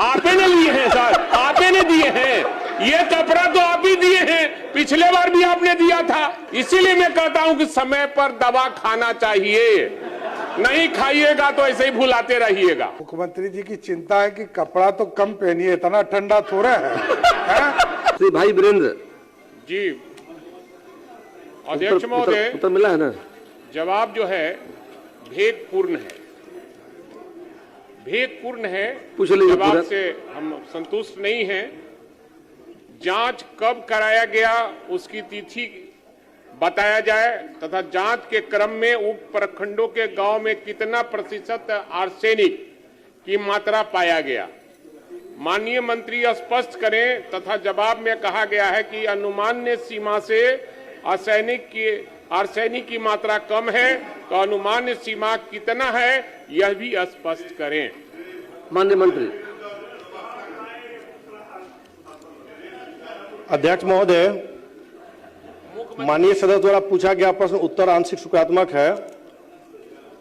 आपे ने लिए हैं सर, आपे ने दिए हैं। ये कपड़ा तो आप ही दिए हैं, पिछले बार भी आपने दिया था। इसीलिए मैं कहता हूं कि समय पर दवा खाना चाहिए, नहीं खाइएगा तो ऐसे ही भुलाते रहिएगा। मुख्यमंत्री जी की चिंता है कि कपड़ा तो कम पहनिए, इतना ठंडा थोड़ा है। श्री भाई वीरेंद्र जी अध्यक्ष महोदय, उत्तर मिला है ना? जवाब जो है भेदपूर्ण है, भेदपूर्ण है। पूछ लीजिए। जवाब से हम संतुष्ट नहीं हैं। जांच कब कराया गया उसकी तिथि बताया जाए तथा जांच के क्रम में उप प्रखंडों के गांव में कितना प्रतिशत आर्सेनिक की मात्रा पाया गया, माननीय मंत्री स्पष्ट करें। तथा जवाब में कहा गया है कि अनुमान्य सीमा से आर्सेनिक की मात्रा कम है, तो अनुमान्य सीमा कितना है यह भी स्पष्ट करें। माननीय मंत्री। अध्यक्ष महोदय, माननीय सदस्य द्वारा पूछा गया प्रश्न उत्तर आंशिक सकारात्मक है।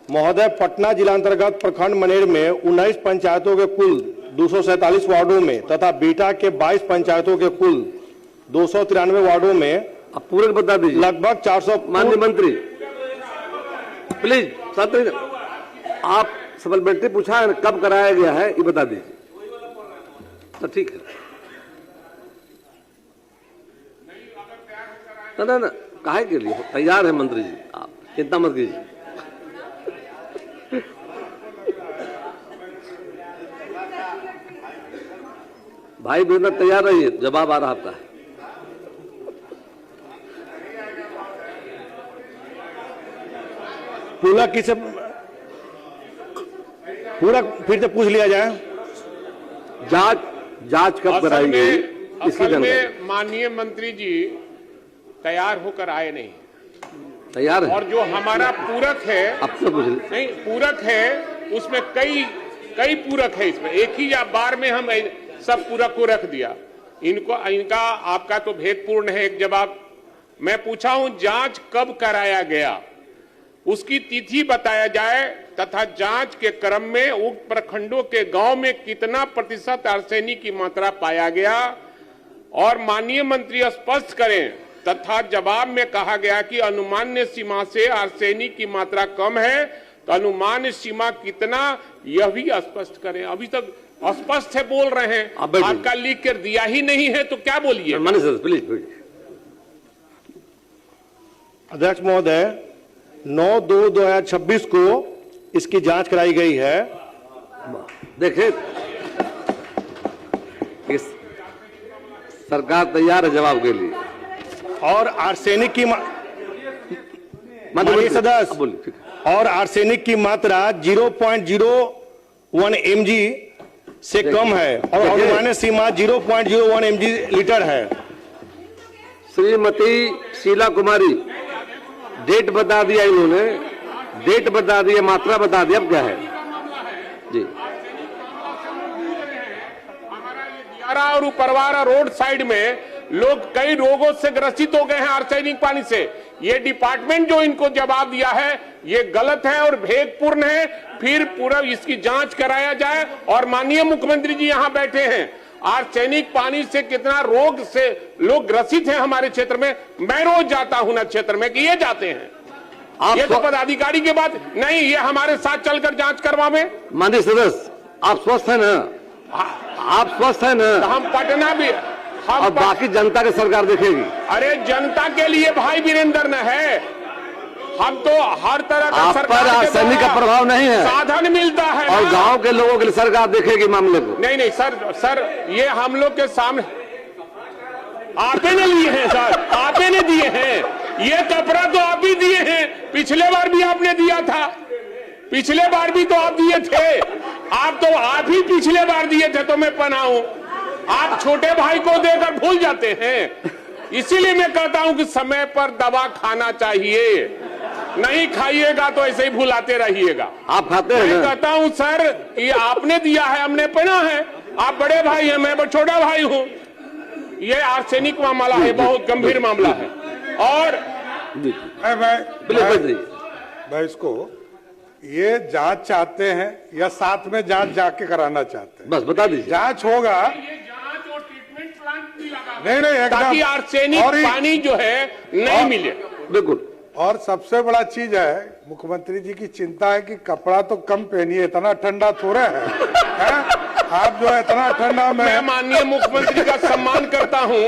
महोदय, पटना जिला अंतर्गत प्रखंड मनेर में 19 पंचायतों के कुल 247 वार्डों में तथा बीटा के 22 पंचायतों के कुल 293 वार्डों में आप पूरे बता दीजिए। लगभग 400। माननीय मंत्री प्लीज, छात्र आप सप्लीमेंट्री पूछा है, कब कराया गया है ये बता दीजिए। तो ठीक है ना, ना काहे के लिए तैयार है मंत्री जी, आप चिंता मत कीजिए। भाई वीरेंद्र तैयार रहिए, जवाब आ रहा आपका। पूरा किसे पूरा फिर से पूछ लिया जाए। जांच कब कराई गई इसकी जानकारी। माननीय मंत्री जी तैयार होकर आए नहीं, तैयार है। और जो हमारा पूरक है, आपसे पूछ नहीं पूरक है, उसमें कई पूरक है। इसमें एक ही बार में हम सब पूरक को रख दिया। इनका आपका तो भेदपूर्ण है। एक जवाब मैं पूछा हूं, जांच कब कराया गया उसकी तिथि बताया जाए तथा जांच के क्रम में उक्त प्रखंडों के गांव में कितना प्रतिशत आर्सेनिक की मात्रा पाया गया, और माननीय मंत्री स्पष्ट करें। तथा जवाब में कहा गया कि अनुमान्य सीमा से आर्सेनिक की मात्रा कम है, तो अनुमान्य सीमा कितना यह भी स्पष्ट करें। अभी तक अस्पष्ट है बोल रहे हैं, आपका लिख कर दिया ही नहीं है तो क्या बोलिए। प्लीज। अध्यक्ष महोदय, 9/2/2026 को इसकी जांच कराई गई है। देखिए सरकार तैयार है जवाब के लिए। और आर्सेनिक की माननीय सदस्य, और आर्सेनिक की मात्रा 0.01 mg से कम है और अनुमानित सीमा 0.01 mg लीटर है। श्रीमती शीला कुमारी, डेट बता दिया इन्होंने, डेट बता दिया, मात्रा बता दिया, अब क्या है जी। हमारा ये दियारा और उपरवारा रोड साइड में लोग कई रोगों से ग्रसित हो गए हैं आर्सेनिक पानी से। ये डिपार्टमेंट जो इनको जवाब दिया है ये गलत है और भेदपूर्ण है। फिर पूरा इसकी जांच कराया जाए। और माननीय मुख्यमंत्री जी यहाँ बैठे हैं, आर्सेनिक पानी से कितना रोग से लोग ग्रसित हैं हमारे क्षेत्र में। मैं रोज जाता हूं ना क्षेत्र में कि ये जाते हैं। ये तो पदाधिकारी के बात नहीं, ये हमारे साथ चलकर जांच करवावे। माननीय सदस्य, आप स्वस्थ है ना? आप स्वस्थ है ना? हम पटना भी और बाकी जनता की सरकार देखेगी। अरे जनता के लिए भाई वीरेंद्र न है, हम तो हर तरह का आप पर आर्सेनिक का प्रभाव नहीं है, साधन मिलता है और गांव के लोगों के लिए सरकार देखेगी मामले को। नहीं सर ये हम लोग के सामने आपे ने लिए हैं सर, आपे ने दिए हैं। ये कपड़ा तो आप ही दिए हैं, पिछले बार भी आपने दिया था, पिछले बार भी तो आप दिए थे। आप ही पिछले बार दिए थे तो मैं पहना हूं। आप छोटे भाई को देकर भूल जाते हैं। इसीलिए मैं कहता हूं कि समय पर दवा खाना चाहिए, नहीं खाइएगा तो ऐसे ही भुलाते रहिएगा। आप खाते हैं? मैं कहता हूं सर ये आपने दिया है, हमने पहना है। आप बड़े भाई हैं, मैं छोटा भाई हूं। ये आर्सेनिक मामला है, बहुत गंभीर मामला है। और भाई इसको ये जांच चाहते हैं या साथ में जांच जाके कराना चाहते हैं? बस बता दीजिए। जांच होगा, ये जांच और ट्रीटमेंट प्लांट भी लगा नहीं एकदम, ताकि आर्सेनिक और पानी जो है नहीं मिले। बिल्कुल। और सबसे बड़ा चीज है, मुख्यमंत्री जी की चिंता है कि कपड़ा तो कम पहनिए, इतना ठंडा थोड़ा है? आप जो है इतना ठंडा में मैं माननीय मुख्यमंत्री का सम्मान करता हूं